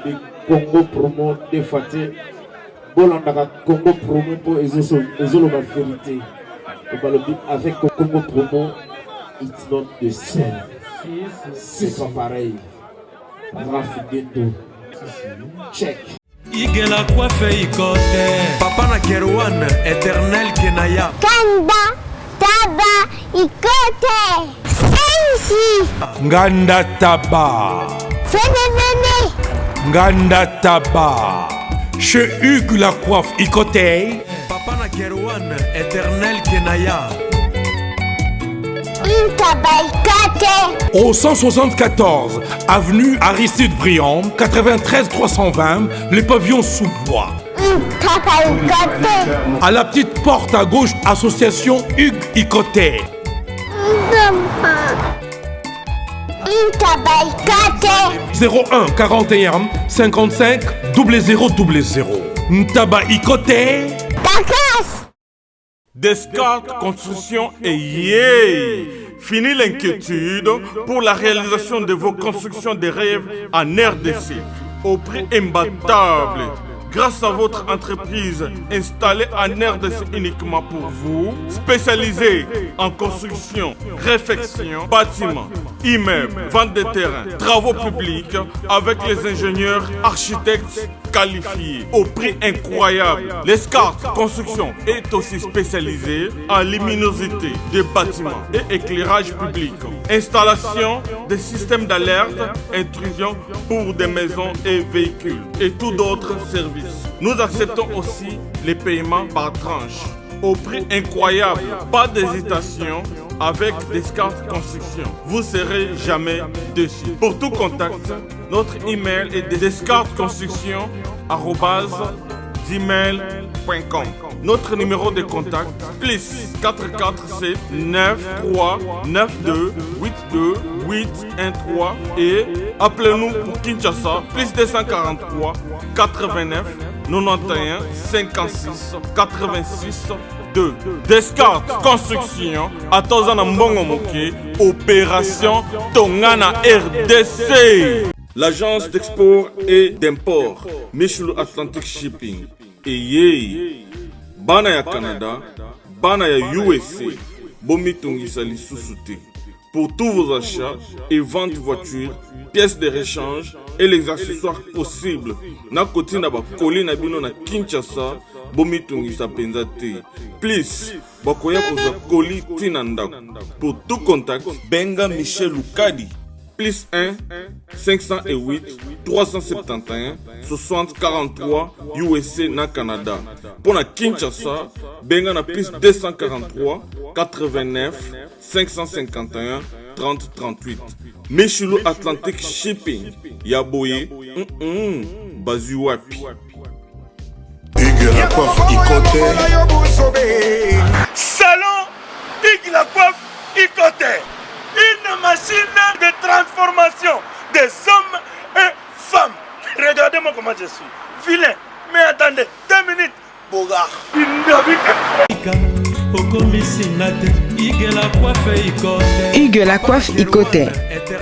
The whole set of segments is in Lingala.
balobi Congo promo de Faté. Bolandaka Congo promo pour ezolo la vérité. Balobi avec Congo promo, it's not the same. C'est pas pareil. Rafidendo. Check. Igela coiffe ikote. Papa na Kerouan, éternel Kenaya. Kanda, taba, ikote. Sensi. Nganda taba. Fenenene. Nganda taba. Chez Hugues la coiffe ikote. Papa na Kerouan, éternel Kenaya. Au 174 avenue Aristide Briand, 93 320, les pavillons sous bois. À la petite porte à gauche, association Hugues Ikoté. 01 41 55 0000. Ntaba Ikoté. Descartes Construction et yeah! Fini l'inquiétude pour la réalisation de vos constructions de rêves en RDC au prix imbattable. Grâce à votre entreprise installée en RDC uniquement pour vous, spécialisée en construction, réfection, bâtiments, immeubles, vente de terrains, travaux publics avec les ingénieurs architectes qualifiés au prix incroyable. L'escart construction est aussi spécialisée en luminosité des bâtiments et éclairage public. Installation des systèmes d'alerte, intrusion pour des maisons et véhicules et tous d'autres services. Nous acceptons aussi les paiements par tranche au prix incroyable. Pas d'hésitation avec Descartes Construction. Vous serez jamais déçus. Pour tout contact, notre email est descartesconstruction@gmail.com. Notre numéro de contact plus 447 93 92 82 813 et appelez-nous pour Kinshasa plus 243 89 91 56 86 2. Descartes Construction à Tozana Mbongo Moké, opération Tongana RDC. L'agence d'export et d'import Michel Atlantic Shipping et yé bana ya Canada, bana ya USA, bomitungisa lisusuté. Pour tous vos achats et ventes de voitures, pièces de rechange et les accessoires possibles. Na koti na ba koli na bino na Kinshasa, bomitungisa penzate. Please, bakoya koza koli tinandako. Pour tout contact, benga Michel Lukadi. Plus 1 508 371 60 43 USA na Canada. Pour na Kinshasa, benga na plus 243 89 551 30 38. Michelo Atlantic Shipping. Yaboye, Bazuapi. Hugues la coiffe Ikoté. Salon Hugues la coiffe Ikoté. Une machine de transformation des hommes et femmes. Regardez-moi comment je suis. Vilain. Mais attendez, 2 minutes. Bogart. Hugues la coiffe Ikoté.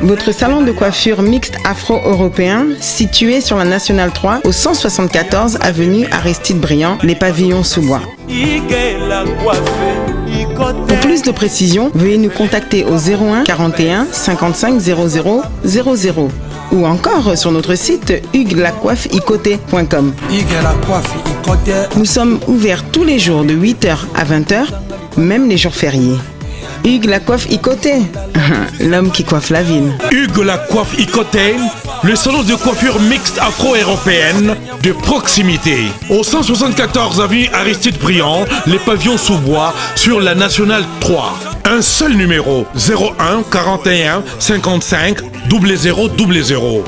Votre salon de coiffure mixte afro-européen situé sur la Nationale 3 au 174 avenue Aristide Briand, les pavillons sous bois. Pour plus de précisions, veuillez nous contacter au 01 41 55 00 00 ou encore sur notre site hugueslacoiffeikoté.com. Nous sommes ouverts tous les jours de 8h à 20h, même les jours fériés. Hugues la coiffe Ikoté, l'homme qui coiffe la ville. Hugues la coiffe Ikoté, le salon de coiffure mixte afro-européenne de proximité. Au 174 avenue Aristide Briand, les pavillons sous bois sur la Nationale 3. Un seul numéro, 01 41 55 0000.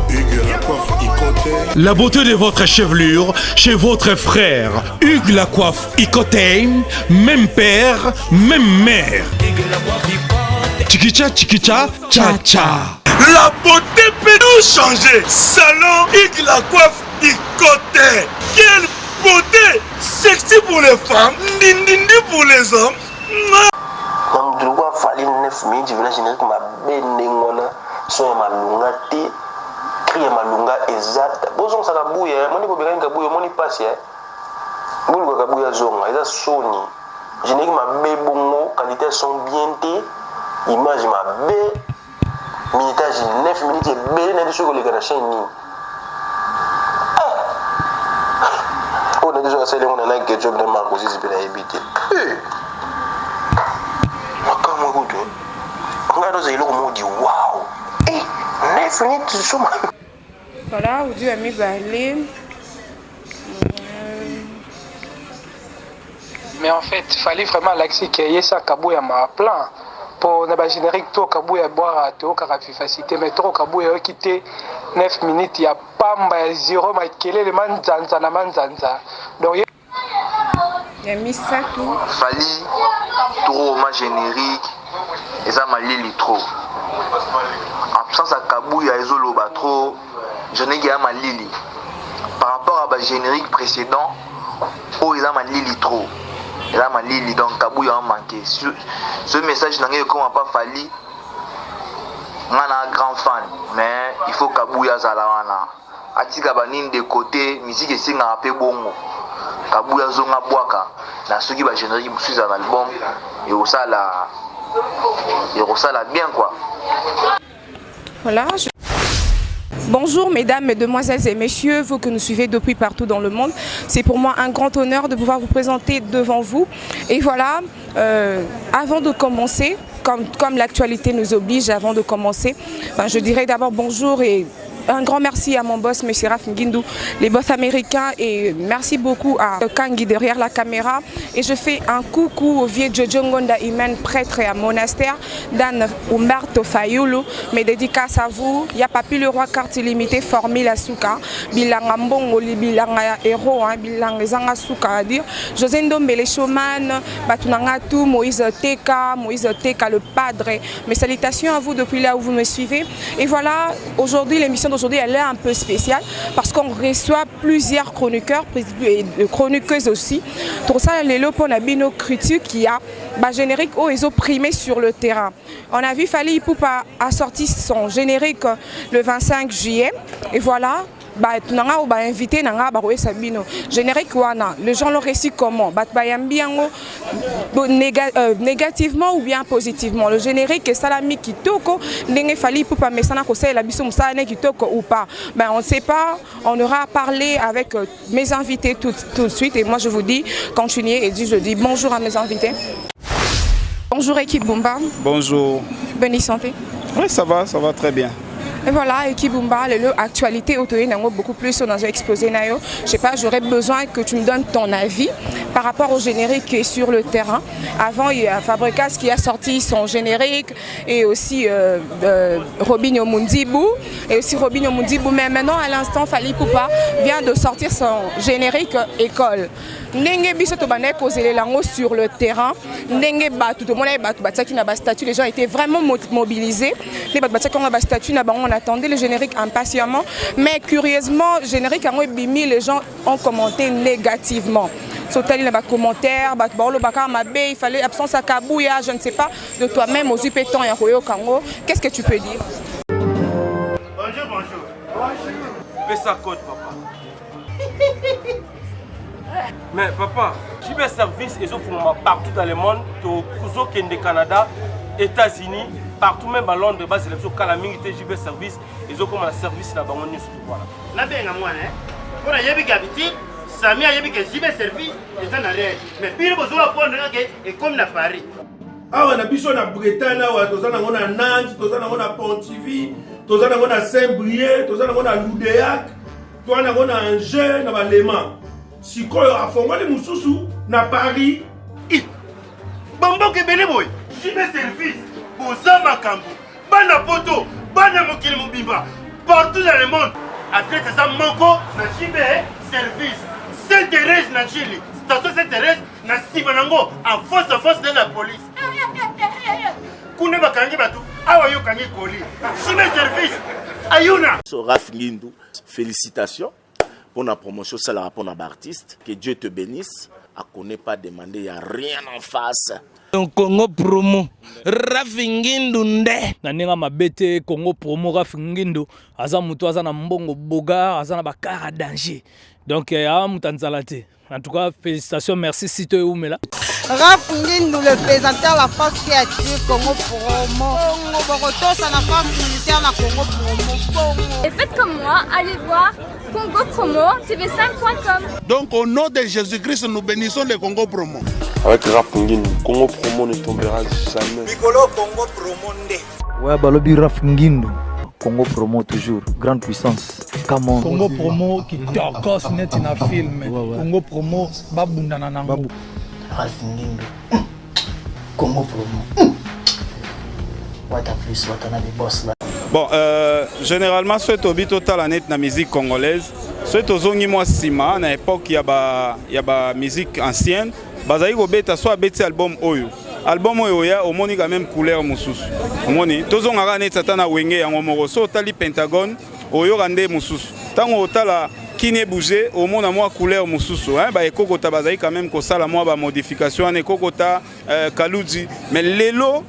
La beauté de votre chevelure chez votre frère. Hugues la coiffe Ikoté, même père, même mère. Chikicha, chikicha, cha cha. La beauté peut nous changer. Salon Hugues la coiffe Ikoté. Quelle beauté. Sexy pour les femmes, ndindi pour les hommes. Donc, je vois falloir 9 minutes, je vais générer comme un bénéngona, soit ma lungati, crie malunga exact bozo ça kabuya moni ko benga kabuya moni passe bulu ko kabuya zonga eza soni générique mabe bongo qualité son bien té image mabe minutage 9 minutes et belé na biso ko le kana chaîne ni on a déjà essayé on a que job de Marco Zizi bien habité makamo kuto ngado za iloko modi wow 9 minutes soma. Voilà, aujourd'hui ami balé. Mais en fait, il fallait vraiment l'accès qu'il y ait ça Kabouya ma plan pour ne pas générique tout Kabouya boire à tout facilité mais trop Kabouya quitter 9 minutes il y a pas 0 mais quel est le manzanza na manzanza donc il y a mis ça tout fallait trop ma générique et ça m'a li trop absence à Kabouya ezoloba trop je n'ai qu'à ma lili par rapport à générique précédent oh ils ont ma lili trop et là ma lili donc Kabouya a manqué ce message n'a comment pas fallu on a un grand fan mais il faut Kabouya zalawana atika banine de côté musique et singa rapé bongo Kabouya zonga boaka na ceux qui va générique musuza un album et au ça la bien quoi. Voilà. Bonjour mesdames, mesdemoiselles et messieurs, vous que nous suivez depuis partout dans le monde. C'est pour moi un grand honneur de pouvoir vous présenter devant vous. Et voilà, avant de commencer, comme l'actualité nous oblige, avant de commencer, je dirais d'abord bonjour et un grand merci à mon boss, M. Raph Ngindou, les boss américains, et merci beaucoup à Kangi derrière la caméra. Et je fais un coucou au vieux Jojo Ngonda Imen, prêtre et à monastère, Dan Umberto Fayulu. Mes dédicaces à vous. Il n'y a pas pu le roi carte illimitée, Formule Asuka, Bilanga Mbongoli, Bilanga Héros, Bilanga Zanga Suka à dire. José Ndombe, les showman, Batunangatu, Moïse Teka le padre. Mes salutations à vous depuis là où vous me suivez. Et voilà, aujourd'hui, l'émission d'aujourd'hui elle est un peu spéciale parce qu'on reçoit plusieurs chroniqueurs et chroniqueuses aussi. Pour ça, les lopons Nabino critique qui a générique où ils ont primé sur le terrain. On a vu Fally Ipupa a sorti son générique le 25 juillet et voilà. Tunanga ou invité nanga baroé sabino générique wana les gens l'ont reçu comment négativement ou bien positivement le générique est salami kitoko ndenge Fally Ipupa mesana ko la biso musana kitoko ou pas on ne sait pas, on aura parlé avec mes invités tout de suite et moi je vous dis continuez et je dis bonjour à mes invités. Bonjour équipe Bumba. Bonjour. Bonne santé. Oui, ça va très bien. Et voilà, équipe Bumba, l'actualité autour beaucoup plus dans exposé nayo. Je sais pas, j'aurais besoin que tu me donnes ton avis par rapport au générique qui est sur le terrain. Avant, il y a Fabricas qui a sorti son générique et aussi Robinho Mundibou et aussi Robinho Mundibou. Mais maintenant, à l'instant, Fally Ipupa vient de sortir son générique École. Ndenge biso to bané poser lango sur le terrain. Ndenge batu to mona batu bataki na ba statut, les gens étaient vraiment mobilisés. Les batu bataki na ba statut na on attendait le générique impatiemment, mais curieusement, le générique a bimi, les gens ont commenté négativement. Sauter les commentaires, il fallait absence à Kabouya, je ne sais pas, de toi-même aux Upétons et à Royo Kango. Qu'est-ce que tu peux dire? Bonjour. Fais ça code, papa. Mais papa, JB Service, ils offrent partout dans le monde, au Canada, États-Unis, partout même à Londres, bas sélection calamité JB Service, ils ont comme un service là-bas. Voilà. Là bien moi hein. Pour y habiter, Sami a habité JB Service, ils en arrêtent. Mais puis le besoin prendre et comme à Paris. Ah on a biso na Bretagne là, tozana ngona Nantes, tozana ngona Pontivy, tozana ngona Saint-Brieuc, tozana ngona Loudéac, tozana ngona Angers na Balema. Sikoyo afongoli mususu na Paris. Bambo kebele boy. JB Service. Boza makambo. Bana poto, bana mokili mobimba. Partout dans le monde. Après ça manko na JB Service. Sainte-Thérèse na Chili. Station Sainte-Thérèse na Sibanango en face de la police. Kune bakangi batu. Awa yo kangi koli. JB Service. Ayuna. So Raph Ngindou, félicitations pour la promotion, ça la pour l'artiste. Que Dieu te bénisse. connaît pas demander, il n'y a rien en face. Congo Promo Rafingindu nde naninga mabete Congo Promo Rafingindu aza mutu aza na mbongo boga aza na bakara danger donc ya mutanzalate. En tout cas, félicitations, merci Sito Oumela. Rafingindu, le présentateur de la force créative Congo Promo. Borotos à la force militaire na Congo Promo. Et faites comme moi, allez voir Congo Promo, tv5.com. Donc au nom de Jésus-Christ, nous bénissons le Congo Promo. Avec Rafingindu, Congo Promo ne tombera jamais. Nicolo Congo Promo nde. Ouais, balobi Rafingindu. Congo Promo toujours, grande puissance. Come on. Congo Promo qui torcos net na film. Congo Promo babunda na nango. Rafingindu. Congo Promo. What a plus, what a boss là. Bon, généralement, ce tobi total en est na musique congolaise. Ce tozongi moi sima na époque y a ba musique ancienne. Bazali ko beta soit beti album oyo. Album oyo ya omoni quand même couleur mususu. Omoni tozonga ka net satana wenge yango moko so tali Pentagone oyo rande mususu. Tango otala kine bouger omona moi couleur mususu hein ba ekokota bazali quand même ko sala moi ba modification ne kokota Kaludi mais lelo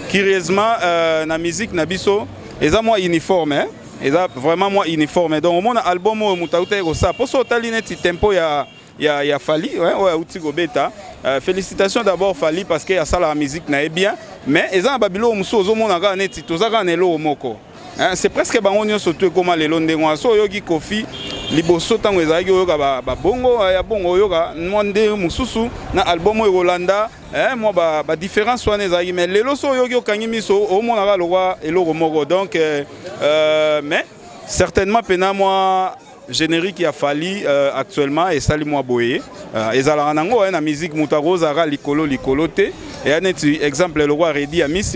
curieusement na musique na biso eza moi uniforme hein eza vraiment moi uniforme donc omona album oyo mutauta ko sa poso tali net tempo ya Fali, ouais, outil gobeta. Félicitations d'abord Fali parce que ça la musique n'a bien, mais ils ont babilo muso ozomona ga neti tozaga nelo moko. C'est presque bangonyo surtout comme les londengwa so yogi kofi liboso tango ezaki yoga ba bongo ya bongo yoga monde mususu na album o Rolanda moi ba différence wana ezaki mais lelo so yogi okangi miso omona ga lowa eloko moko donc mais certainement pena moi générique qui a fallu actuellement et sali moi boye et zala nango na musique mutaroza ra likolo te et un exemple le roi Redi a mis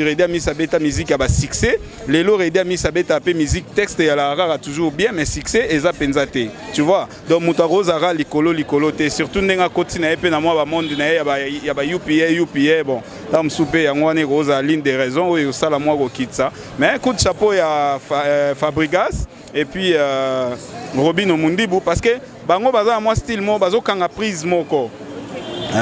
abeta musique a ba succès lelo Redi a mis abeta pe musique texte ya la rara toujours bien mais succès et za penzate tu vois donc mutaroza ra likolo te surtout ndenga kotina epe na moi ba monde na ya ba UPA bon tam souper ya ngwane roza ligne de raison o sala moi ko kitsa mais coup de chapeau ya Fabregas et puis Robin Omundibu parce que bango baza moi style mo bazo kanga prise moko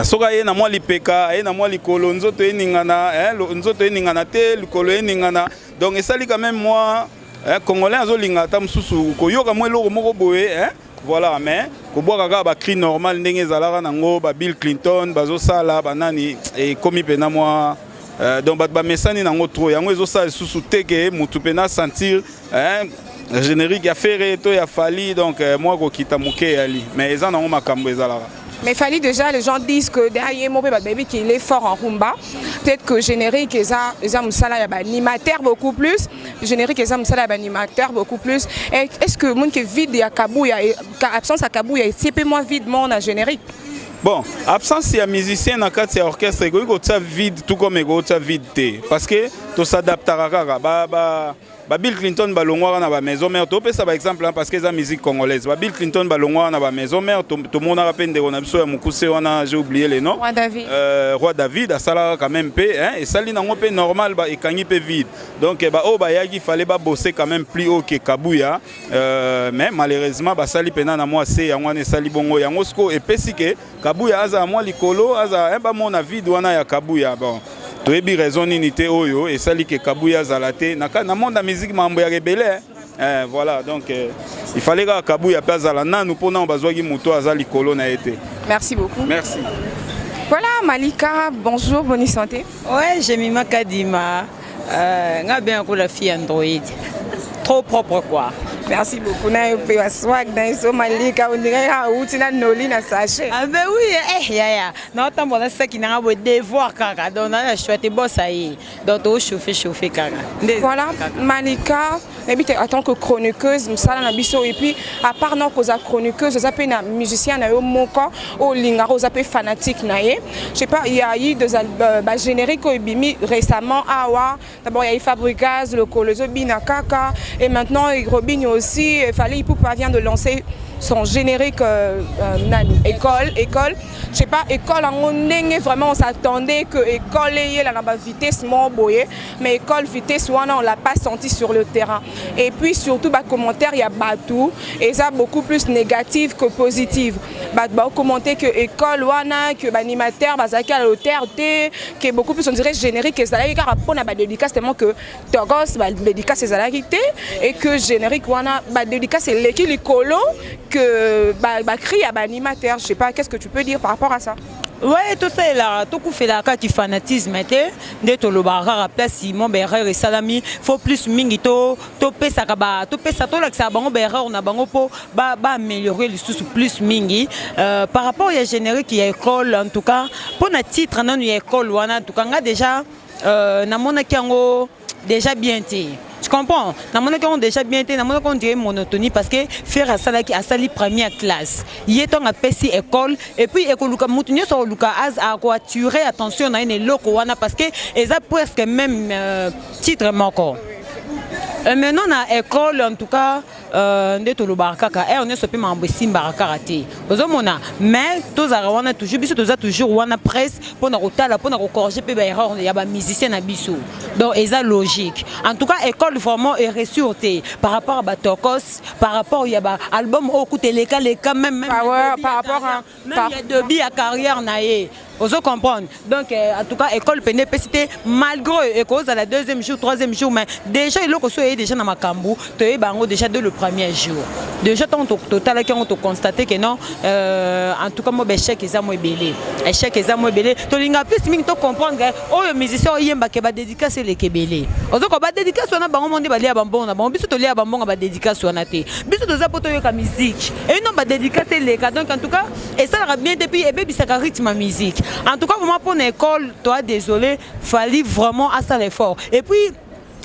soka ye na moi lipeka ye na moi likolo nzoto eningana nzoto eningana te likolo eningana donc esali quand même moi congolais azolinga ta mususu koyoka moi loko moko boye voilà mais ko boka ka ba cri normal ndenge zalaka nango ba Bill Clinton bazo sala banani et komi pena moi donc ba mesani nango trop yango ezo sala susu teke mutu pena sentir le générique a fait to ya Fali donc moi ko kita muke ali mais ils en ont makambo ezala. Mais Fali déjà les gens disent que derrière mon baby qu'il est fort en rumba. Peut-être que générique ils ont musala ya animateur beaucoup plus. Le générique ils ont musala ya animateur beaucoup plus. Est-ce que mon qui vide ya Kabuya absence à Kabuya c'est peu moins vide mon na générique. Bon, absence il y a musicien dans quatre orchestre ego ça vide tout comme ego ça vide parce que to s'adaptera ba Bill Clinton balongwa na ba maison mère to pesa par exemple parce que ça musique congolaise ba Bill Clinton balongwa na ba maison mère to mona rapende on a biso ya mukuse wana j'ai oublié les noms Roi David a sala quand même pe hein et sali nango pe normal ba ekangi pe vide donc ba o ba yaki fallait ba bosser quand même plus haut que Kabuya mais malheureusement ba sali pena na moi c'est yango ne sali bongo yango sko et pesi que Kabuya aza moi likolo aza ba mona vide wana ya Kabuya bon toyebi raison unité oyo et sali que Kabuya zalate na monde la musique mambo ya rebelle voilà donc il fallait que Kabuya pa zala nanu pona bazwaki moto azali kolo na été. Merci beaucoup. Merci. Voilà Malika, bonjour, bonne santé. Ouais, j'ai mis ma Kadima. Nga bien pour la fille Android. Trop propre quoi. Merci beaucoup. Na pe swag na so Malika on dirait outi na noli na sachet. Ah ben oui, ya. Na tambo na ça qui n'a pas devoir kaka. Donc na chouette boss aí. Donc to chauffer kaka. Voilà Malika, en tant que chroniqueuse, msala na biso et puis à part non cause chroniqueuse, ça peut na musicien na yo moko o lingaro ça peut fanatique na ye. Je sais pas, il y a eu des albums génériques au bimi récemment awa. D'abord il y a eu Fabregas, le Colozo Binakaka et maintenant Robin aussi, Fali Ipupa vient de lancer son générique nani école, je sais pas, école en ndenge vraiment on s'attendait que école ait la vitesse mon boye, mais école vitesse on l'a pas senti sur le terrain. Et puis surtout bah commentaire il y a Batou et ça beaucoup plus négatif que positif. Bah commenter que école wana que animateur bazaki à l'auteur que beaucoup plus on dirait générique et ça là car pour na dédicace tellement que Togos bah dédicace c'est ça et que générique wana bah dédicace c'est l'équipe colo que bah crie à animateur. Je sais pas qu'est-ce que tu peux dire par rapport à ça. Ouais, tout ça là, tout coup fait la carte du fanatisme, d'être le barrage à place Simon Berrer et Salami, faut plus mingi to pesa kaba, to pesa to là que ça bango Berrer on a bango pour améliorer les sous plus mingi par rapport à générique qui est école en tout cas pour notre titre non il école ou en tout cas on a déjà na mona kiango déjà bien été. Tu comprends? On déjà bien été, on dirait monotonie parce que faire à sali première classe. Il est en PC école et puis école Moutounio sur Luka Az a attiré attention à une locoana parce que ils ont presque même titre encore. Maintenant à école en tout cas ndeto lo barakaka on est sopé mambosi barakaraté ozomona mais tous arawana toujours biso tous toujours wana presse pour na rotala pour na corriger pe ba erreur ya ba musicien na biso donc eza logique en tout cas école vraiment est ressurté par rapport à Batokos par rapport ya ba album au coûté les cas même par rapport à début à carrière naé ozo comprendre donc en tout cas école peine cité malgré et cause à la deuxième jour troisième jour mais déjà il loko soyé déjà na makambu to e bango déjà de le premier jour déjà tant total qui on constaté que non en tout cas moi échec eza moi belé to linga plus mingi to comprendre oh musicien yemba ke ba dédicace les kebelé ozo ko ba dédicace na bango monde ba lia bambon na bango biso to lia bambon ba dédicace na te biso to za poto yo ka musique et non ba dédicace les cas donc en tout cas et ça la bien depuis et bébé ça rythme musique. En tout cas, pour moi, pour l'école, toi, désolé, fallait vraiment à ça l'effort. Et puis,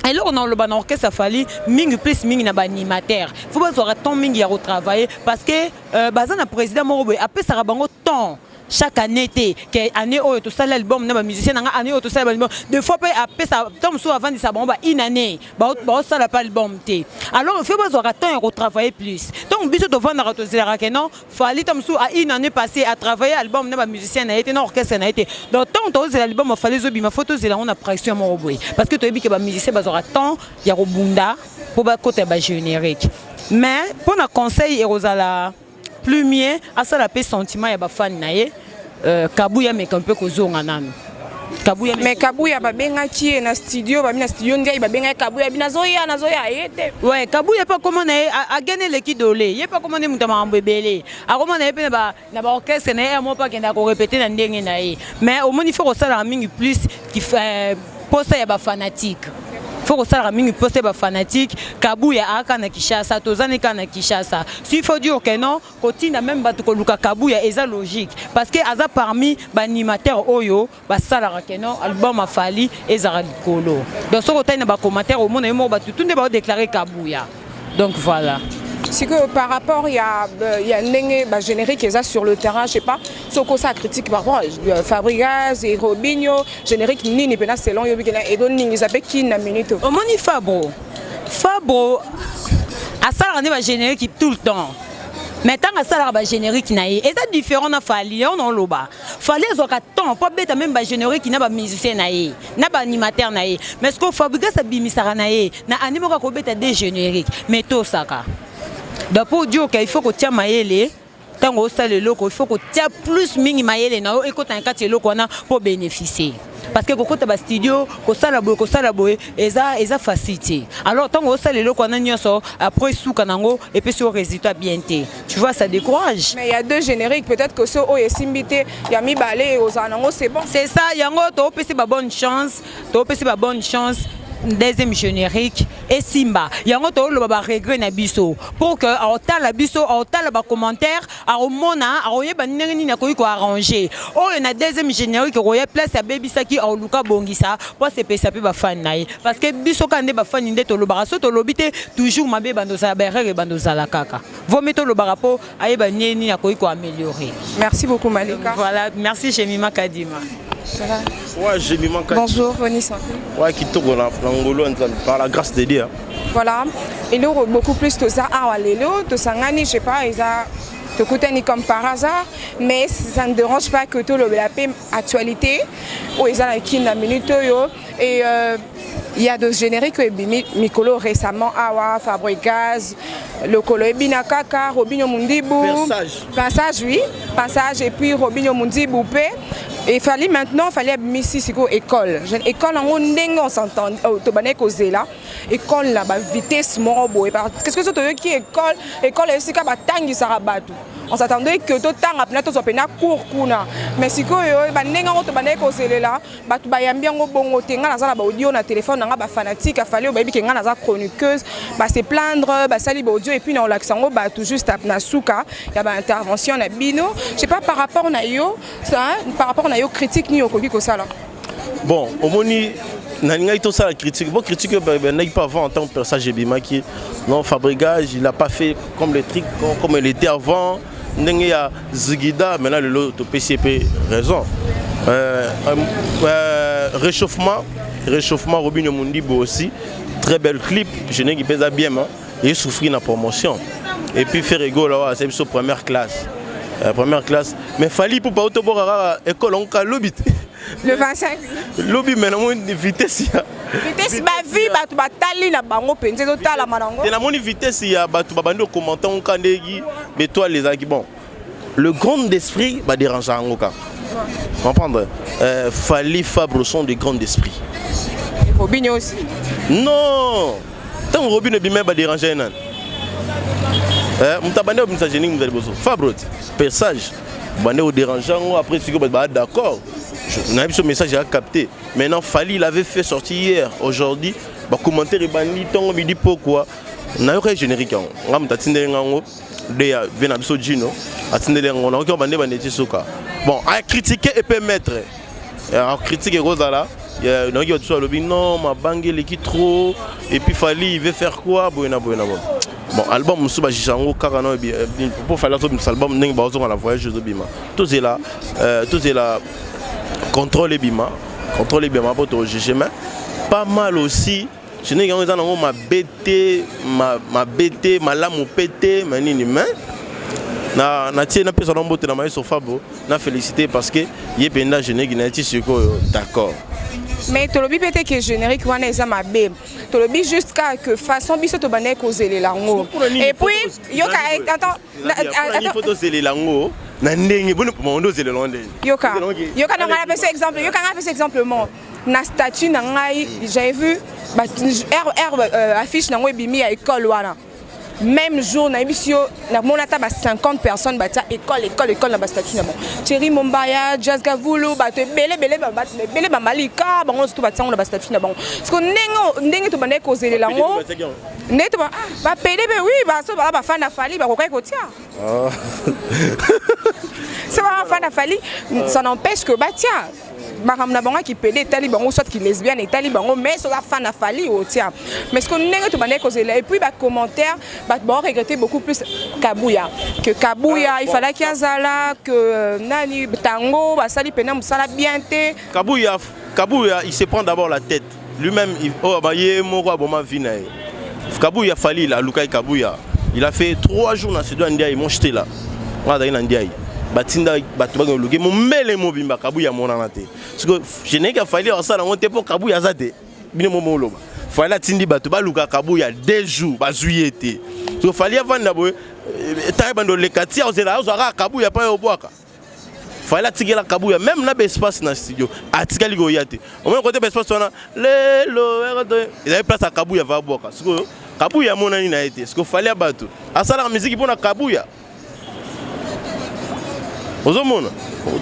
alors on a le ban orchestre, ça fallait mingi plus mingi na animateur. Faut pas avoir tant mingi à retravailler parce que bazana président Moroboy après ça rabango temps. Chaque année que année où tout ça l'album na ba musicien na année où tout ça l'album deux fois après ça tombe sous avant de ça bon une année ba ça la pas album té alors il faut pas avoir temps à retravailler plus donc biso to vendre à tozera que non fallait tombe sous à une année passée à travailler album na ba musicien na été na orchestre na été donc tant to l'album fallait zobi ma photo là on a pression mon boy parce que to bi que ba musicien ba aura temps ya robunda pour ba côté ba générique mais pour na conseil et rosala plus mieux à ça la paix sentiment ya ba fan naé Kabuya mais un peu kozonga nami Kabuya mais Kabuya ba benga ki na studio ba mina studio ngai ba benga Kabuya binazoya yete ouais Kabuya pas comment a gagné l'équipe dolé il pas comment muta mambebele a comment na pe na ba orchestre na mo pas kenda ko répéter na ndenge na ye mais au moins il faut que ça la mingi plus qui fait pour ça ya ba fanatique faut que ça ramène poster ba fanatique Kabuya aka na Kinshasa tozane ka na Kinshasa s'il faut dire que non kotina même ba to luka Kabuya eza logique parce que aza parmi ba animateur oyo ba sala que non album afali eza likolo donc so kotana ba commentaire au monde mo ba tout ne ba déclarer Kabuya donc voilà. C'est que par rapport il y a un générique qui est sur le terrain, je sais pas, ce que ça critique par rapport à Fabregas et Robinho, générique ni pena selon yo bikena et donc ni zabe ki na minute. Au moni Fabro à ça on est générique tout le temps. Maintenant à ça la générique na et ça différent na fali on en loba. Fallait zoka temps pas bête même ba générique na ba musicien na na ba animateur na mais ce que Fabregas a bimisara na na animo ko bête des génériques mais tout ça ka. Donc pour dire qu'il faut que tu aies maïlé, tant que ça le loco, il faut que tu aies plus mingi maïlé na et que tu aies un quartier loco pour bénéficier. Parce que quand tu as un studio, que ça la boue, et ça facilité. Alors tant que ça le loco après sous kanango et puis sur résultat bien té. Tu vois ça décourage. Mais il y a deux génériques peut-être que ce est simbité, il y a mis balé aux anango c'est bon. C'est ça, yango to pesi ba bonne chance. Deuxième générique et Simba yango to lo ba regret na biso pour que autant la biso autant la commentaire a mona a oyeba ndenge na ko arranger o na deuxième générique roya place ya baby saki a luka bongisa pour se pesa pe ba fan nae parce que biso kande ba fan ndé to lo bara so to lobité toujours mabe bando za ba regret bando za la kaka vos meto lo bara po ayeba nini na ko améliorer. Merci beaucoup Malika. Voilà, merci chez Mima Kadima. Ouais, j'ai mis mon Bonjour, Bonnie Santé. Ouais, qui tourne par la grâce de Dieu. Voilà. Et là, beaucoup plus de ça. Ah, Lélo, de Sangani, je sais pas, ils ont ni comme par hasard, mais ça ne dérange pas que tout le actualité, où ils ont qui la minute, et il y a des génériques Mikolo récemment, Awa, Fabregas, le Colo Ebinakaka, Robinho Mundibou. Passage, oui. Passage, et puis Robinho Mundibou. Et il fallait maintenant, il fallait Missi Siko école. École, on s'entend, école là, vitesse, morobo. Qu'est-ce que c'est qui école? École, c'est qu'à Tangi Sarabatu. On s'attendait que tout le temps, on soit pénal court. Mais si on est là, on audio, on téléphone, on fanatique, il fallait que chroniqueuse, se plaindre, audio, et puis on l'accent, tout juste à Nasuka, il y a une intervention, on a bino. Je ne sais pas par rapport à Nayo, par rapport à Nayo critique, ni au Kogi Kosala. Bon, au moni. Tout ça la critique. Bon, critique, n'a pas avant en tant que personnage Ebima qui non Fabregas, il n'a pas fait comme les trucs comme il était avant. Il y a Zigida, maintenant le PCP raison. Réchauffement Robinho Mundibo aussi. Très bel clip. Je n'ai pas bien, il souffrit de la promotion. Et puis Ferrego là, c'est sa première classe. Première classe. Mais fallait pour pas autobora école on a lobby. Le 25. Lobby maintenant une vitesse. Vitesse ma vie batu batali na bango penze totala manango. Et la moni vitesse il y a batu babando commentant on kandegi mais toi les agis bon. Le grand d'esprit va déranger en cas. Comprendre Fali Fabre sont des grands d'esprit. Et Robinho aussi. Non. Tant Robinho bimé va déranger nan. Mutabande obimsageni ngale boso. Fabre persage bande au dérangeant après ce que bah d'accord. On a vu ce message à capter. Maintenant, Fali l'avait fait sortir hier. Aujourd'hui, bah commentaire bandi tongo me dit pourquoi. On a eu un générique. On a mis tatine ngango de Venabiso Gino. Atinde ngango. On a bande bandi soka. Bon, à critiquer et peut mettre. À critiquer Rosala. Il y a un autre sur le bin non, ma bangé l'équipe trop. Et puis Fali il veut faire quoi? Bon. Bon, album Moussouba Jichango, Karano, pour faire l'album, Ning Baozo, on a voyagé de Bima. Tout est là. Contrôle Bima pour te juger. Pas mal aussi. Je n'ai pas ma bête, ma lame pété, ma nini main. Na tiens na personne beauté na maïs au Fabo. Na félicité parce que yébenda je n'ai pas sur d'accord. Mais tolobi peut-être que générique wana eza mabe. Tolobi jusqu'à que façon biso to bané causer les lango. Et puis yoka attends photo c'est les lango. Na ndenge bon pour ndo c'est le londé. Yoka na ngala pese exemple, yoka ngala pese exemple mon. Na statut na ngai j'ai vu affiche na ngo bimi à école wana. Même jour, na émission, na monata 50 personnes batia école na statut na bon. Thierry Mombaya, Jazz Gavulu, bato belé malika, bango tout batia na statut na bon. Parce que ndenge to bané causer lango. Ndenge to ba pédé oui, ba so ba fan na Fali ba ko kotia. C'est pas fan na Fali, ça n'empêche que batia Maramna Banga qui pédé talibango soit qui lesbienne et talibango mais sur la fan a Fali au tiens. Mais ce qu'on n'est que bané cause là et puis bah commentaire bah bon regretter beaucoup plus Kabouya que Kabouya il fallait qu'il y a que nani tango bah sali pena musala bien té Kabouya il se prend d'abord la tête lui-même oh bah yé moko aboma vinae Kabouya Fali là Lukai Kabouya il a fait 3 jours dans ce doigt Ndiaye mon jeté là on a d'ailleurs Ndiaye batinda batubaga luge mo mele mo bimba Kabouya monana te parce que je n'ai qu'à falloir en ça dans monter pour Kabouya zate bino mo loba fallait tindi batuba luka Kabouya 2 jours ba juillet te parce que fallait vendre boy taille bando le katia on zela za Kabouya pas au boaka fallait tigela Kabouya même na espace dans studio atikali go yate au même côté espace on a lelo il avait place à Kabouya va boaka parce que Kabouya monani na été parce que fallait batu à ça la musique pour na Kabouya. Ozomona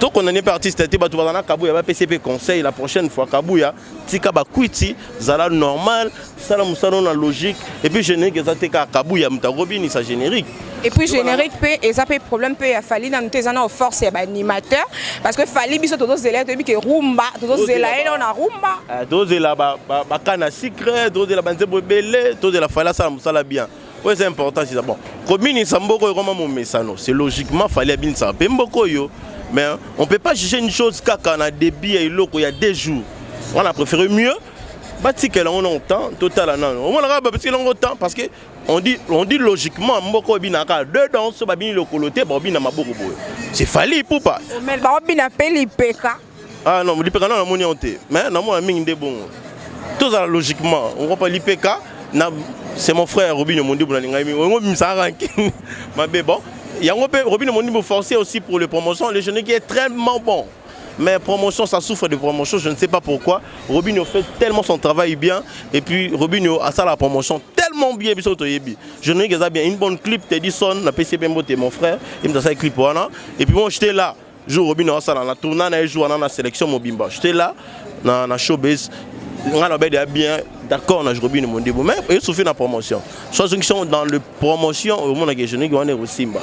to condamné par artiste te batu bazana Kabouya ba PCP conseil la prochaine fois Kabouya tika ba kwiti zala normal sala musalo na logique et puis générique za te ka Kabouya mutarobi ni sa générique et puis générique pe et ça peut problème pe a Fali na ntezana au force ya ba animateur parce que Fali biso todo zela te bi ke rumba todo zela elo na rumba todo zela ba kana secret todo zela banze bobele todo zela Fali sala musala bien. Oui, c'est important, c'est ça. Bon, comme il y a un messano, c'est logiquement fallait bien ça. Pemboko yo, Mais on ne peut pas juger une chose quand on a débit et l'autre il y a 2 jours. On a préféré mieux. Bâti qu'elle a longtemps, total non. On a parce qu'il a longtemps parce que on dit logiquement mboko binaka 2 danses ba bin le coloté ba bin na maboko boy. C'est fali pour pas. Mais ba bin appelle l'IPK. Ah non, l'IPK non moni honte. Mais non moi mingi de bon. Tout ça logiquement, on comprend l'IPK c'est mon frère Robin Mondi pour la ngai on misa ranking. Mais bon, il y a Robin Mondi me forcer aussi pour les promotions, le jeune qui est tellement bon. Mais promotion, ça souffre de promotion, je ne sais pas pourquoi. Robinho fait tellement son travail bien. Et puis Robinho a ça la promotion tellement bien. Je ne sais pas bien. Une bonne clip, Teddyson, la PCB Mbote, mon frère. Il me dit ça, clip. Et puis moi, j'étais là. Je Robinho a ça dans la tournée, je joue dans la sélection Mobimba. J'étais là, dans la showbiz. On a bien. D'accord, on a Robinho Mondi. Mais il souffre de la promotion. Soit qui sont dans la promotion, au monde, je n'ai pas Simba.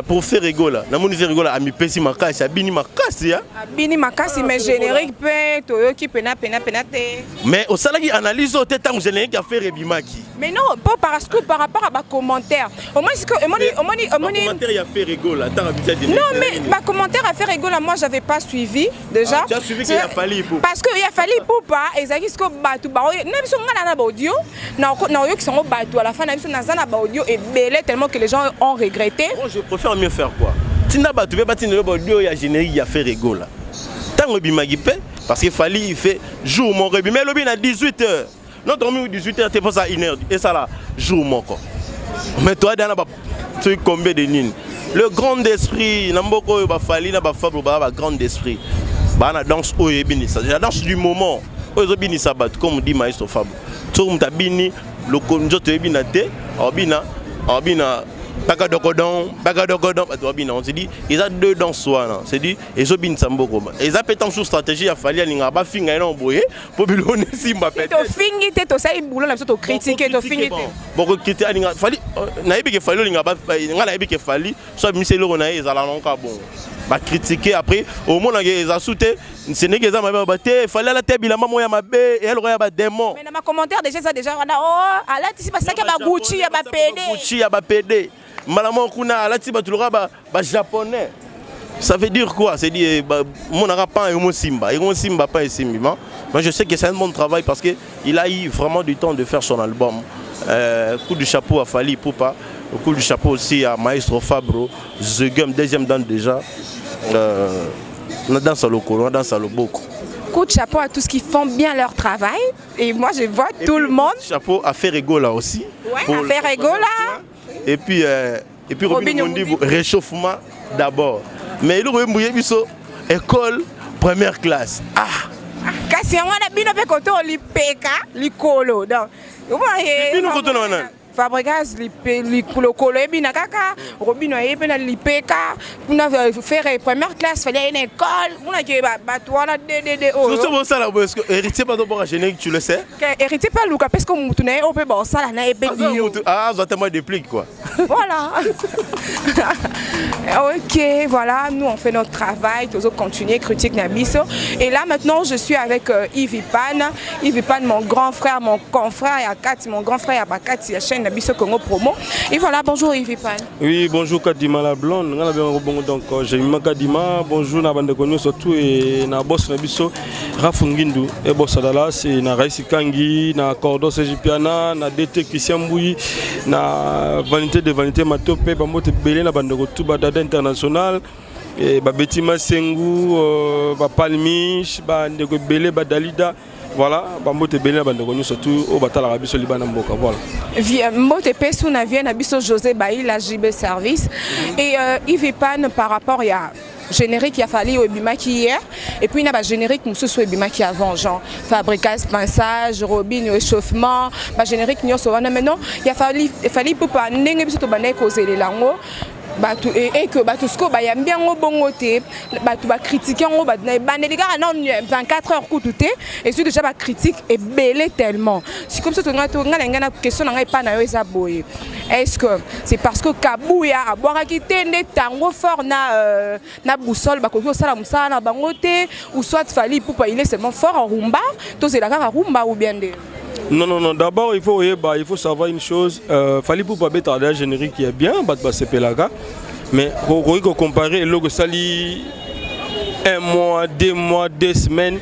Pour faire rigoler, la monde fait rigoler à mi pesi makasi, à bini makasi ya. Bini makasi mais générique pe toyo ki pena te. Mais au salagi analyse au tête en générique a fait rebimaki. Mais non, pas parce que par rapport à ma commentaire. Au moins que commentaire il a fait rigoler, attends habitude. Non mais ma commentaire a fait rigoler, moi j'avais pas suivi déjà. Tu as suivi qu'il a fallu pour. Parce que il a fallu pour pas ezaki ce que batu ba même si on a na audio, na yo qui sont batu à la fin na biso na za na audio et belé tellement que les gens ont regretté. Je préfère mieux faire quoi. Tina ba tu veux pas tiner audio ya générique il a fait rigoler. Tant rebimaki pe parce qu'il fallait il fait jour mon rebi mais le bin à 18h. Non dormi 18h t'es pas ça 1h et ça là jour mon quoi. Mais toi dans ba tu combien de nines. Le grand esprit namboko ba fali na ba fable ba grand esprit. Ba na danse oyebini ça. La danse du moment. Oyebini ça bat comme dit maestro Fable. Tout le monde a bini le konjo te ebina te obina Bagadogodon, on se dit, ils ont 2 dans soi, c'est dit, ils ont bien Samboko. Ils ont pété sur stratégie, il a fallu aller à Bafinga et Namboye pour bilonner Simba. Tu as fini, tu as fait boulot, tu as critiqué, tu as fini. Beaucoup critiquer, il a fallu, il a fallu, soit Michel Ronaï, ils allaient encore bon. Bah critiquer après, au moment où ils ont sauté, c'est n'est que ça m'a battu, il fallait la tête, il a maman ya mabé et elle aurait un démon. Mais dans ma commentaire déjà ça déjà, oh, à la c'est pas ça qu'il y a Gucci, il y a PD. Gucci, il y a PD. Malamon kuna la tiba tulora ba japonais. Ça veut dire quoi? C'est dire mon arapan et mon simba. Et mon simba pas et simba. Moi je sais que c'est un bon travail parce que il a eu vraiment du temps de faire son album. Coup du chapeau à Fali Poupa, coup du chapeau aussi à Maestro Fabro, The Gum deuxième dan déjà. On a dansé le colo, on a dansé le beaucoup. Coup de chapeau à tous qui font bien leur travail. Et moi je vois et tout le monde. Chapeau à Ferregola aussi. Ouais, à Ferregola. Et puis Robin Mondi, réchauffement d'abord. Mais il y a école première classe. Ah! Kasi on a bien fait côté l'IPK, l'icolo. Donc, Fabregas le colo et bien kaka. Robin a bien l'IPK. On a fait première classe, fallait une école. On a dit bah toi là DDD. C'est bon ça là parce que héritier pas d'abord à générique, tu le sais. Héritier pas Lucas parce que on tourne au peu bon ça là na épée. Ah, ça tellement déplique quoi. Voilà. Ok, voilà, nous on fait notre travail, nous allons continuer, critique Nabiso. Et là maintenant je suis avec Yves Ipan. Yves Ipan, mon grand frère, mon confrère, Yakati, mon grand frère Abakati, la chaîne Nabiso Congo Promo. Et voilà, bonjour Yves Ipan. Oui, bonjour Kadima la blonde. Donc j'ai eu Kadima, bonjour Nabande Konyo surtout et na boss Nabiso Rafungindu et boss Adala, c'est na Raisi Kangi, na Cordos Egipiana, na DT Christian Mbouyi, na Vanité de Vanité Matope, Bamote Belé, na bande Tuba Dada International, et Betty Masengu, Palmiche, Ndego Belé, Dalida. Voilà, Bamote Belé, Bandegonyo, surtout au Batal Arabi sur Liban Mboka. Voilà. Mote Pesou Navien, Abisso José Bailly, la JB Service. Et Yves Ipan par rapport à générique, il a fallu au Bimaki hier. Et puis il y a un générique, nous sommes au Bimaki avant, genre fabrication, pinçage, robine, échauffement, générique, nous sommes maintenant. Il a fallu pour pas n'engager tout le monde causer les langues. Et que tout ce que y a bien au bon côté, critiquer en haut, les gars, non 24 heures coup tout et celui déjà critique est belé tellement. C'est comme ça que tu as une question n'a pas na boy. Est-ce que c'est parce que Kabouya a boire quitté né tango fort na boussole ba ko sala musala bangote ou soit fali pour pas il est seulement fort en rumba, to c'est la rumba ou bien de. Non, d'abord il faut savoir une chose, Fali Poupa beta générique qui est bien, c'est Pelaga, mais quand comparer le logo Sali 1 mois, 2 mois, 2 semaines.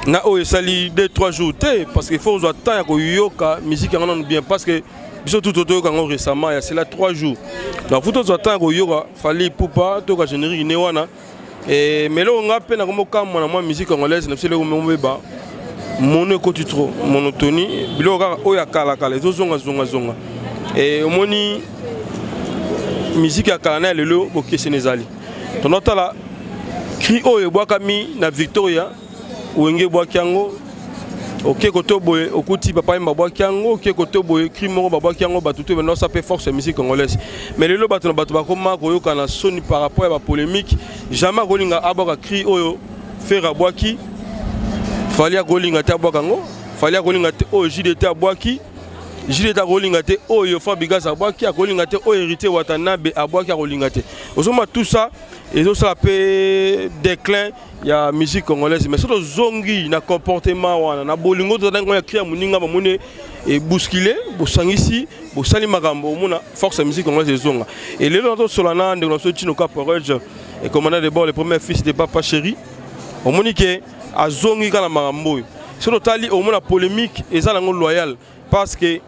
Na oyo sali 2-3 jours parce qu'il faut attendre que yoka musique en bien parce que surtout tout quand récemment il y a cela 3 jours. Donc faut attendre que yoka fallait poupa to ka générique ne wana et mais là on a peine comme quand moi musique congolaise ne c'est le ba mono côté trop monotonie biloka oya kala kala zonga zonga et moni musique ya kala le lo boké sénézali. Ton otala cri oyo bwakami na Victoria Wenge Boakiango, ok, koto boye, okuti papa mba Boakiango, ok, koto boye, crimo Boakiango, batutu, maintenant ça fait force la musique congolaise. Mais le lot batu bakoma koyo kana soni par rapport à la polémique, jamais golinga abaka cri oyo faire Boaki, fallait golinga te Boakango, fallait golinga te oyo JDT Boaki, JDT golinga te oyo Fabigas Boaki, golinga te oyo hérité Watanabe Boaki golinga te. Osoma tout ça et ça a fait déclin. Il y a la musique congolaise, mais surtout zongi, na comportement, na bolingo, tout le monde a créé un moninga, et bousculé, bosangisi, bosali magambo, mona force la musique congolaise zonga. Et les autres solana, de notre tino caporage, et commandant de bord, les premiers fils de papa chéri, au monique, à zongi kana magambo. Surtout tali, au moins la polémique, et ça l'angle loyal, parce que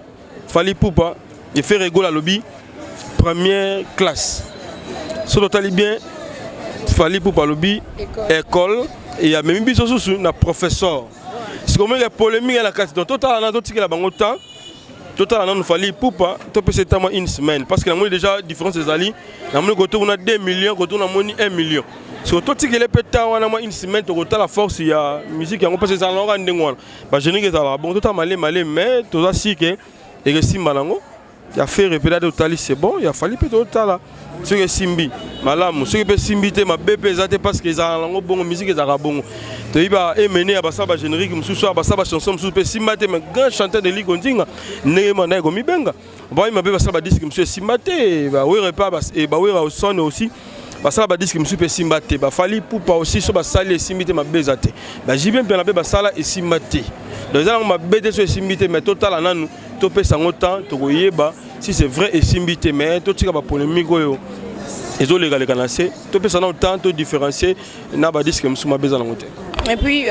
fallait poupa, et faire rigoler à lobby, première classe. Surtout tali bien. Fallait pour parler école et il y a même des choses sur un professeur. C'est comme les polémiques à la classe. Donc total on a d'autres qui la bango temps. Total on a fallait pour pas top c'est tellement une semaine parce que la monnaie déjà différence des alliés. La monnaie quand on a 2 millions, quand on a monnaie 1 million. Sur tout ce qui est peut-être on a une semaine total la force il y a musique on passe ça on rend ngwana. Ba je n'ai pas bon total malé mais tout ça si que et que si malango il a fait répéter total c'est bon il a fallu peut-être total ce que simbi malamu ce que peut simbi te ma bébé zate parce que za lango bon musique za rabongo to iba emene abasa ba générique mususu abasa ba chanson mususu pe simate mais grand chanteur de ligondinga ne manda ko mibenga ba ima beba sa ba disque monsieur simate ba wera pas et ba wera au son aussi ba sa ba disque mususu pe simate ba fali pour pas aussi so ba sali simite ma bezate ba jibien pe na beba sala et simate donc za ma bébé so simite mais total ananu to pe sango temps to koyeba si c'est vrai et simbité mais tout ce qui va polémique ils ont légal canacé tout peut s'en autant de différencier n'a pas dit que nous sommes besoin de et puis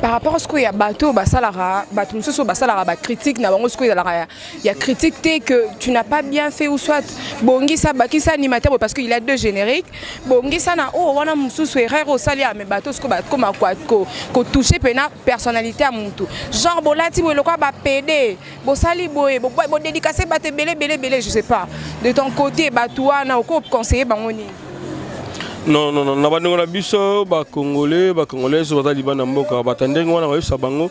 par rapport à ce qu'il y a bateau basalara bateau monsieur basalara ba critique na bango ce qu'il y a critique que tu n'as pas bien fait ou soit bongi ça bakisa animateur parce qu'il a 2 génériques bongi ça na oh wana mususu erreur au salia mais bateau ce que ba comme quoi ko toucher pena personnalité à muntu genre bolati bo lokwa ba PD bo sali boye bo dédicacer ba te belé je sais pas de ton côté bateau na ko conseiller bango ni. Non, na bango na biso ba congolais so ba libana mboka batandenge wana ba yesa bango.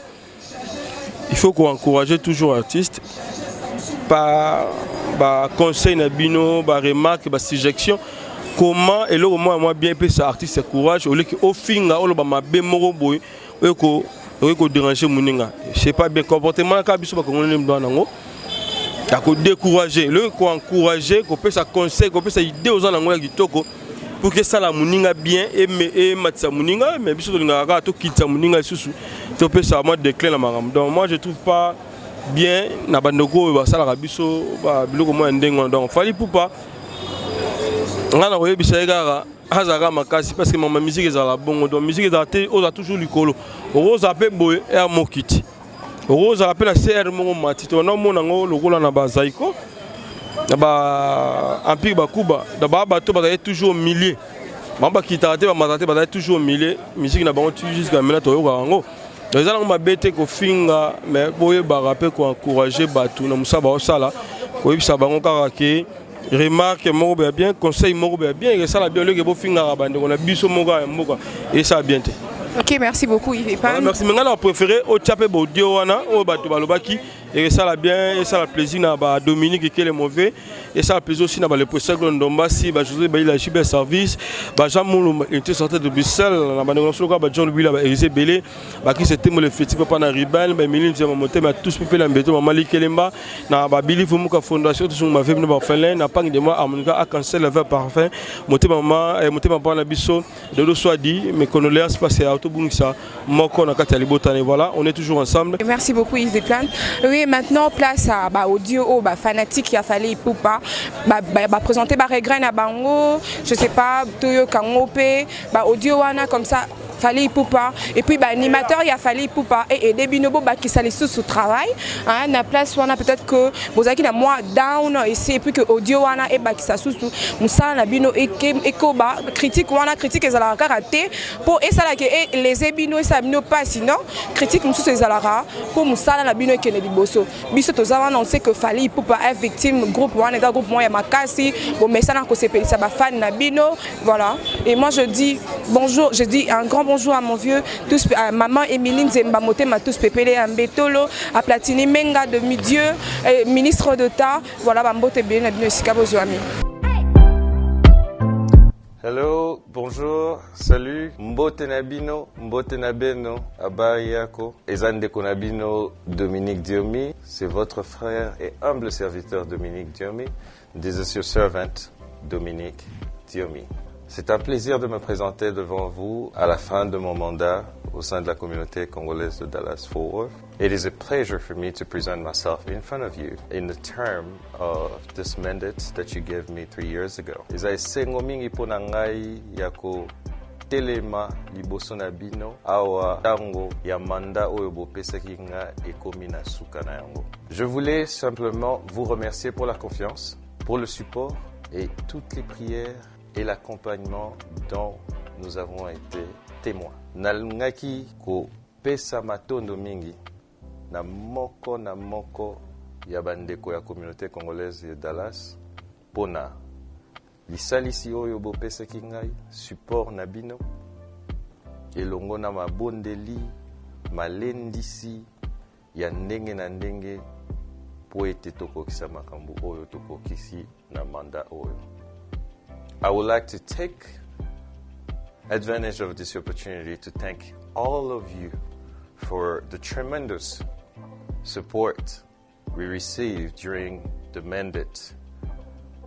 Il faut qu'on encourager toujours artistes par ba conseil na bino, ba remarque, ba suggestion comment et là moi bien pe ça artiste courage au lieu que au finga o lo ba mabe moko boy ko déranger muninga. C'est pas bien comportement ka biso ba congolais ndo nango. Ta ko décourager, le ko encourager, ko pe ça conseil, ko pe ça idée aux gens nango ya kitoko. Pour que ça la muninga bien et matsa muninga mais biso linga to kitsa muninga susu to pe ça moi déclin la maram donc moi je trouve pas bien na bandoko ba sala ka biso ba biloko mo ndengo donc fali pour pas ngana ko yebisa egara azaka makasi parce que ma musique ezala bongo donc musique ezate oza toujours likolo oza pe boye e amokiti oza pe na CR mo mati to na mona ngo lokola na bazaiko empire bakuba d'abord bato bazali toujours au milieu bamba kitate ba matate bazali toujours au milieu musique na bango jusqu'à maintenant to yoka ngo les gens ma bête ko finga mais boye ba rapper ko encourager bato na musaba osala ko yebisa bango kaka ke remarque moko bien conseil moko bien et ça la bien le ke bo finga bande ko na biso moko et ça bien. OK, merci beaucoup Yves Pan. Merci mais on préféré au chapé bodio wana o bato balobaki et ça la bien et ça la plaisir na ba Dominique qui est mauvais et ça la plaisir aussi na ba le professeur Ndomba si ba José ba il a cyber service ba Jean Moulou était sorti de Bruxelles na ba négociation ba John Louis ba Élisée Belé ba qui c'était le féti papa na Ribal ba Emile Nzema monté mais tous peuple na Mbeto Mali Kelemba na ba Billy Fumuka fondation tous ma venu ba Felin na pang de moi harmonica à cancel le verre parfum monté maman monté papa na biso de l'eau soit dit mais condoléances parce que autobus ça moko na kati ya libotane voilà on est toujours ensemble. Merci beaucoup Yves Plan. Oui Et maintenant, place à audio, fanatique qui a fallu pour pas présenter Regren à Bango, je sais pas, Toyo Kangope, audio wana comme ça. Fallait poupa et puis animateur il a fallu poupa et des binobo qui s'allait sous travail hein na place wana peut-être que vous avez na moi down ici et puis que audio wana et qui ça sous musala na bino et koba critique wana critique les ala raté pour et ça là que les ebino et ça bino pas sinon critique musu les ala pour musala na bino et que les liboso biso to za on sait que fallait poupa être victime groupe wana da groupe moi ya makasi bon mais ça na ko sepeli ça ba fan na bino voilà et moi je dis bonjour, je dis un grand bonjour à mon vieux, tous, à maman Émiline Zembamote, ma tous pépélé à Mbetolo, à Platini Menga de Midieu, ministre d'État, voilà, Bambote Bien, Sikabozouami. Hello, bonjour, salut, Mbote Nabino, Mbote Nabeno, Abayako, Ezande Konabino, Dominique Diomi, c'est votre frère et humble serviteur Dominique Diomi, this is your servant, Dominique Diomi. C'est un plaisir de me présenter devant vous à la fin de mon mandat au sein de la communauté congolaise de Dallas-Fort Worth. It is a pleasure for me to present myself in front of you in the term of this mandate that you gave me 3 years ago. Ezai sengo mingi pona ngai yako telema liboso na bino awa tango ya manda oyo bopesaki nga ekomi na suka na yango. Je voulais simplement vous remercier pour la confiance, pour le support et toutes les prières et l'accompagnement dont nous avons été témoins. Nalungaki ko pesa matondo mingi na moko ya bandeko ya communauté congolaise de Dallas pona lisalisi oyo bopesaki ngai support na bino elongo na mabondeli malendisi ya ndenge na ndenge po ete tokokisa makambo oyo tokokisi na manda oyo. I would like to take advantage of this opportunity to thank all of you for the tremendous support we received during the mandate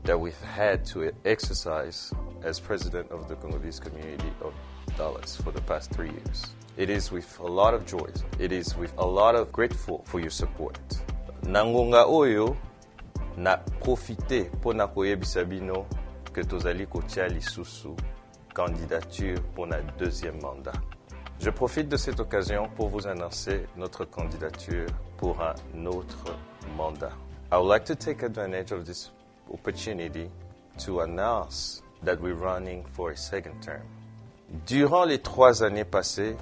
that we've had to exercise as president of the Congolese community of Dallas for the past 3 years. It is with a lot of joy. It is with a lot of grateful for your support. Nangonga oyo na profite pona koyebisa bino que tozali kotia lisusu candidature pour notre deuxième mandat. Je profite de cette occasion pour vous annoncer notre candidature pour un autre mandat. I would like to take advantage of this opportunity to announce that we're running for a second term. Durant les 3 années passées,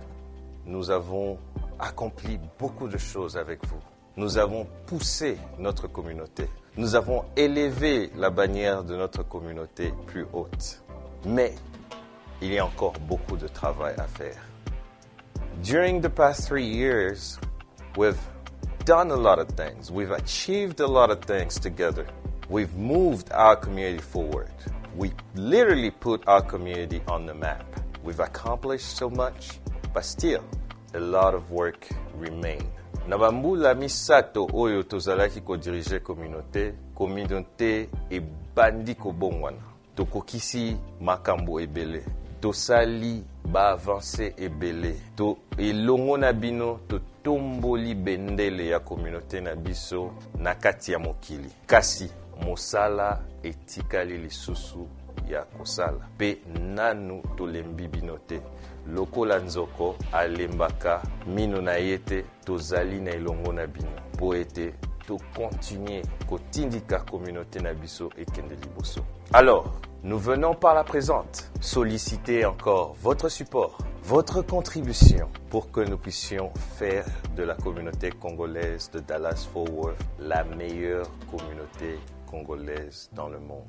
nous avons accompli beaucoup de choses avec vous. Nous avons poussé notre communauté. Nous avons élevé la bannière de notre communauté plus haute. Mais il y a encore beaucoup de travail à faire. During the past 3 years, we've done a lot of things. We've achieved a lot of things together. We've moved our community forward. We literally put our community on the map. We've accomplished so much, but still, a lot of work remains. Nabambula misato oyo tozalaki ko diriger communauté e bandi ko bongwana. Tokokisi makambo ebele. Tosali ba avancer ebele. To elongo na bino to tomboli bendele ya communauté na biso na kati ya mokili. Kasi mosala etikali lisusu ya kosala. Pe nanu tolembi bino te. Lokola nzoko alembaka mino na yete tozali na elongo na bino po ete to continuer kotindika communauté na biso ekende liboso. Alors, nous venons par la présente solliciter encore votre support, votre contribution pour que nous puissions faire de la communauté congolaise de Dallas-Fort Worth la meilleure communauté congolaise dans le monde.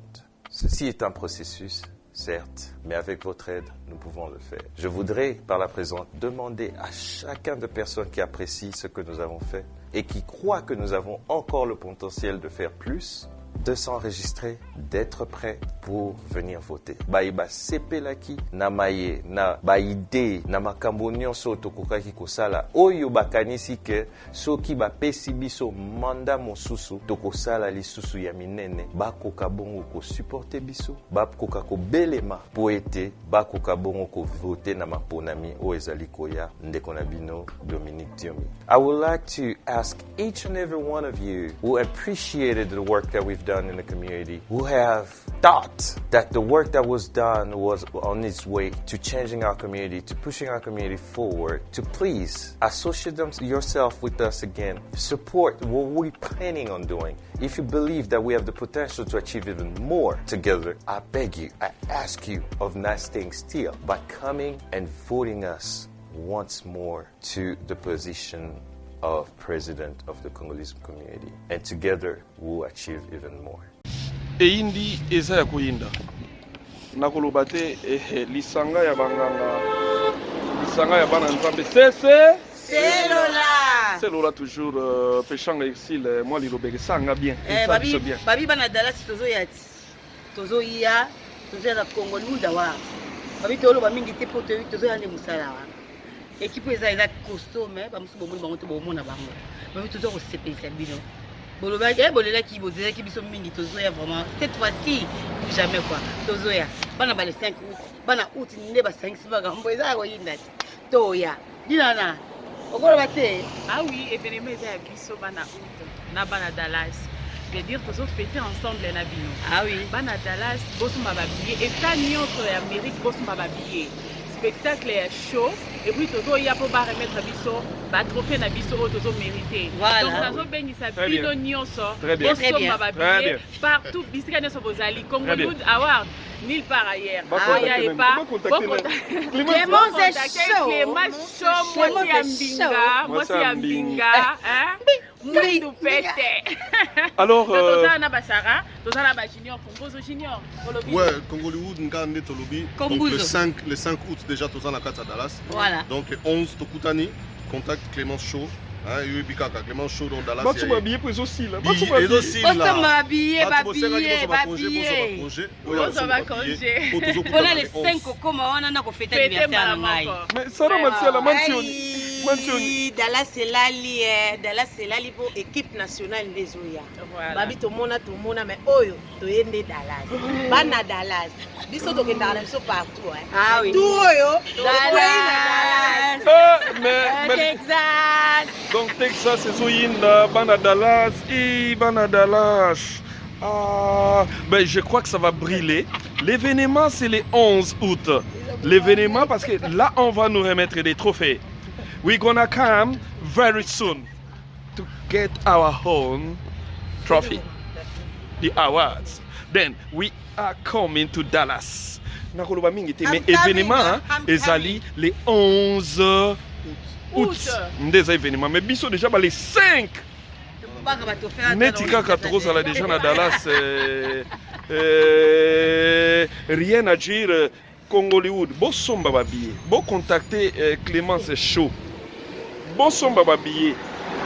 Ceci est un processus, certes, mais avec votre aide, nous pouvons le faire. Je voudrais, par la présente, demander à chacun de personnes qui apprécient ce que nous avons fait et qui croient que nous avons encore le potentiel de faire plus, de s'enregistrer, d'être prêt pour venir voter. Baïba sepelaki na maye na baide na makambo nyonso tokokaki kosala oyo bakanisi ke soki bapesi biso manda mosusu tokosala lisusu ya minene bakoka bongo ko supporter biso bakoka ko belema po ete bakoka bongo ko voter na maponami o ezali koya ndeko na bino Dominique Diomi. I would like to ask each and every one of you who appreciated the work that we've done in the community, who have thought that the work that was done was on its way to changing our community, to pushing our community forward, to please associate yourself with us again, support what we're planning on doing. If you believe that we have the potential to achieve even more together, I beg you, I ask you of not staying still by coming and voting us once more to the position of president of the Congolese community. And together, we'll achieve even more. Eindi eza ya koyinda nakoloba te lisanga ya banganga lisanga ya bana nzambe selola toujours pechanga exil moi lilobeke sanga bien babi bana dalasi tozoya na Congo luda wa babi toloba mingi te po tozoya nde musala wa équipe eza costume ba musu bomoni bango to bomona bango babi tozo ko sepelisa bino boloba bolela ki bozela ki biso mingi tozoya vraiment cette fois-ci jamais quoi tozoya bana ba le 5 août bana août nde ba 5 sibaga mbo eza ko yinda toya dinana okoloba te ah oui événement eza ya biso bana août na bana Dallas veut dire tozo fêter ensemble na bino ah oui bana Dallas bosuma ba billet état nyonso ya Amérique bosuma ba billet spectacle ya show et puis tozo ya po ba remettre biso ba trophée na biso o tozo mériter donc tozo bengisa bino nyonso bosoma ba billet partout bisika nyonso bozali Congo Good Award nulle part ailleurs aya et pas Clément Chaud moi c'est Mbinga hein Mundu pete alors toza na basara toza na ba junior Kombozo junior ouais Congolwood ngande tolobi donc le 5 août déjà toza na kata Dallas voilà donc le 11 tokutani contact Clément Chaud hein yobikaka Clément Chaud dans Dallas batu mabiye pour aussi là batu mabiye voilà les 5 okoma wana na ko fêter anniversaire na ngai mais Sarah Matiala Mantioni Dallas elali pour équipe nationale ndezoya babi tomona mais oyo toyende Dallas bana Dallas biso tokenda na biso partout hein ah oui tout oyo Dallas mais Texas donc Texas ezoyinda bana Dallas ah ben je crois que ça va brûler. L'événement c'est le 11 août. L'événement parce que là on va nous remettre des trophées. We're gonna come very soon to get our own trophy, the awards. Then we are coming to Dallas. Nakoloba mingi te mais événement ezali le 11 août. Ndeza événement mais biso déjà ba les 5. Netika Katrosa là déjà na Dallas rien à dire. Congolwood, bosomba ba billet, bo contacter Clémence Chaud. Bosomba ba billet.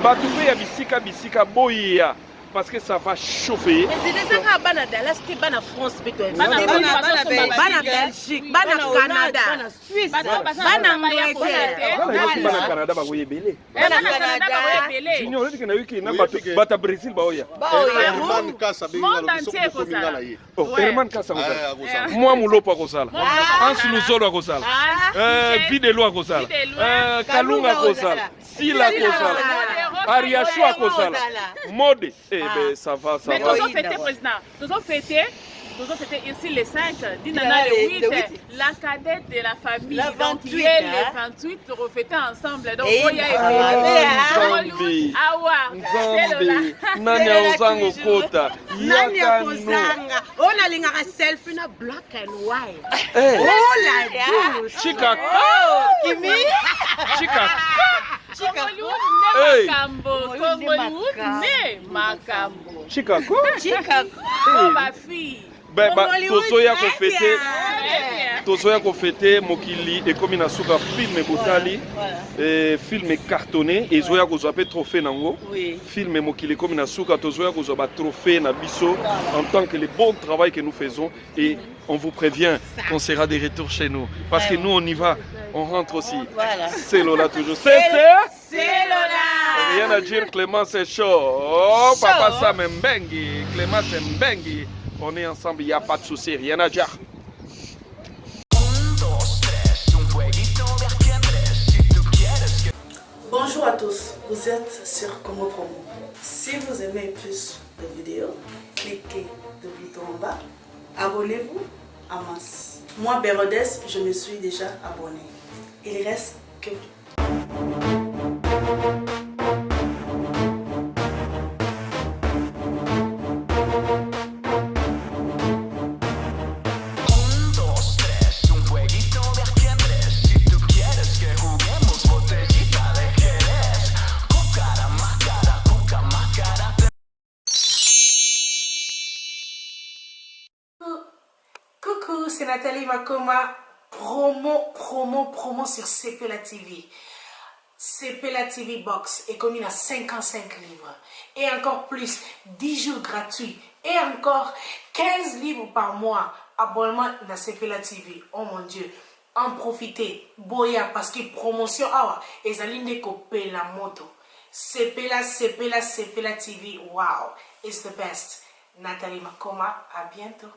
Batoupe ya bisika boya parce que ça va chauffer. Mais c'est déjà ka bana Dallas te bana France beto. Bana Belgique, bana Canada, bana Suisse, bana Angleterre. Bana Canada ba boyebele. Bana Canada ba boyebele. Junior leti kana wiki na bata Brésil ba oya. Herman Kasa benga lo so ngala ye. Oh, Herman Kasa kozala. Moi mulopa kozala. Ansu Luzolo kozala. Videlo kozala. Kalunga kozala. Sila kozala. Ariashua kozala. Mode. Eh ben ça va. Mais nous avons fêté président. Nous avons fêté ici les 5, Dinana le 8, la cadette de la famille. Donc il est le 28 pour fêter ensemble. Donc Oya et Nzambi, Nanya Ozango Kota, Nanya Kozanga, on a l'ingara selfie na black and white. Oh la douce. Chica. Kimi. Chica. Congolwood ne Makambo. Chicago. Oh ma fille. tozoya kofete mokili ekomi na suka filme botali filme cartonné ezoya kozwa pe trophée nango filme mokili ekomi na suka tozoya kozwa ba trophée na biso en tant que le bon travail que nous faisons et on vous prévient qu'on sera de retour chez nous parce que nous on y va, on rentre aussi. C'est Lola toujours. C'est Lola. Rien à dire, Clément c'est chaud. Oh papa Sam Mbengi, Clément c'est Mbengi. On est ensemble, il n'y a pas de souci, rien à dire. Bonjour à tous, vous êtes sur Congo Promo. Si vous aimez plus de vidéos, cliquez le bouton en bas. Abonnez-vous à masse. Moi, Bérodès, je me suis déjà abonné. Il reste que Coucou, c'est Nathalie Makoma. Promo sur CPLA TV. CPLA TV Box est commis à 55 livres. Et encore plus, 10 jours gratuits. Et encore 15 livres par mois. Abonnement dans CPLA TV. Oh mon Dieu. En profitez. Boya parce que promotion awa. Et zaline kopé la moto. CPLA TV. Wow. It's the best. Nathalie Makoma. À bientôt.